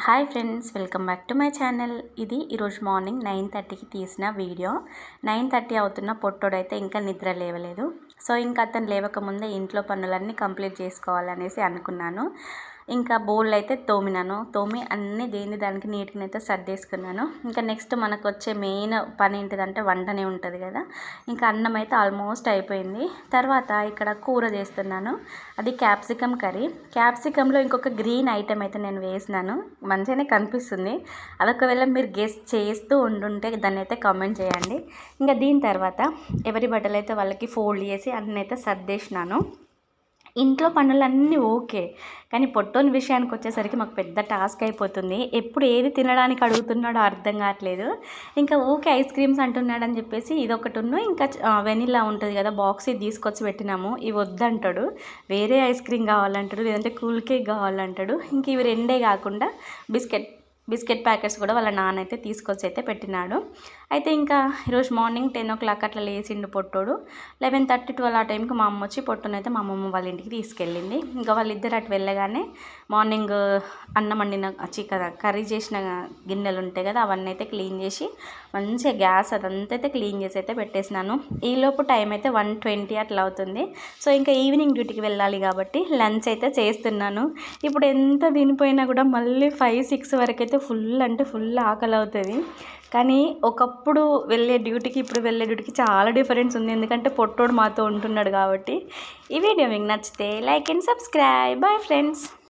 Hi friends, welcome back to my channel. ఇది ఈరోజు morning 9:30కి తీసిన వీడియో. 9:30 అవుతున్న పొట్టోడైతే ఇంకా నిద్ర లేవలేదు. సో ఇంకా అతను లేవకముందే ఇంట్లో పనులన్నీ కంప్లీట్ చేసుకోవాలనేసి అనుకున్నాను. ఇంకా బౌల్ అయితే తోమి అన్నీ దేని దానికి నీట్గా అయితే సర్దేసుకున్నాను. ఇంకా నెక్స్ట్ మనకు వచ్చే మెయిన్ పని ఏంటిదంటే వంటనే ఉంటుంది కదా. ఇంకా అన్నం అయితే ఆల్మోస్ట్ అయిపోయింది. తర్వాత ఇక్కడ కూర చేస్తున్నాను, అది క్యాప్సికమ్ కర్రీ. క్యాప్సికంలో ఇంకొక గ్రీన్ ఐటెం అయితే నేను వేసినాను, మంచిగానే కనిపిస్తుంది. అదొకవేళ మీరు గెస్ట్ చేస్తూ ఉండుంటే దాన్ని అయితే కామెంట్ చేయండి. ఇంకా దీని తర్వాత ఎవరి బట్టలు అయితే వాళ్ళకి ఫోల్డ్ చేసి అన్నీ అయితే సర్దేసినాను. ఇంట్లో పనులన్నీ ఓకే, కానీ పొట్టోని విషయానికి వచ్చేసరికి మాకు పెద్ద టాస్క్ అయిపోతుంది. ఎప్పుడు ఏది తినడానికి అడుగుతున్నాడో అర్థం కావట్లేదు. ఇంకా ఓకే ఐస్ క్రీమ్స్ అంటున్నాడని చెప్పేసి ఇదొకటి ఇంకా వెనిలా ఉంటుంది కదా బాక్స్, ఇది తీసుకొచ్చి పెట్టినాము. ఇవి వద్దంటాడు, వేరే ఐస్ క్రీమ్ కావాలంటాడు, లేదంటే కూల్ కేక్ కావాలంటాడు. ఇంక ఇవి రెండే కాకుండా బిస్కెట్ ప్యాకెట్స్ కూడా వాళ్ళ నాన్న అయితే తీసుకొచ్చి అయితే పెట్టినాడు. అయితే ఇంకా ఈరోజు మార్నింగ్ 10 o'clock అట్లా లేచిండు పొట్టోడు. 11:30, 12 ఆ టైంకి మా అమ్మ వచ్చి పొట్టునైతే మా అమ్మమ్మ వాళ్ళ ఇంటికి తీసుకెళ్ళింది. ఇంకా వాళ్ళిద్దరు అటు వెళ్ళగానే మార్నింగ్ అన్నం వండిన కర్రీ చేసిన గిన్నెలు ఉంటాయి కదా, అవన్నీ అయితే క్లీన్ చేసి మంచిగా గ్యాస్ అదంతా అయితే క్లీన్ చేసి అయితే పెట్టేసినాను. ఈలోపు టైం అయితే 1:20 అట్లా అవుతుంది. సో ఇంకా ఈవినింగ్ డ్యూటీకి వెళ్ళాలి కాబట్టి లంచ్ అయితే చేస్తున్నాను. ఇప్పుడు ఎంత తినిపోయినా కూడా మళ్ళీ 5-6 వరకు అయితే ఫుల్ ఆకలి అవుతుంది. కానీ ఒకప్పుడు వెళ్ళే డ్యూటీకి ఇప్పుడు వెళ్ళే డ్యూటీకి చాలా డిఫరెన్స్ ఉంది, ఎందుకంటే పొట్టోడు మాతో ఉంటున్నాడు కాబట్టి. ఈ వీడియో మీకు నచ్చితే like and subscribe. Bye friends.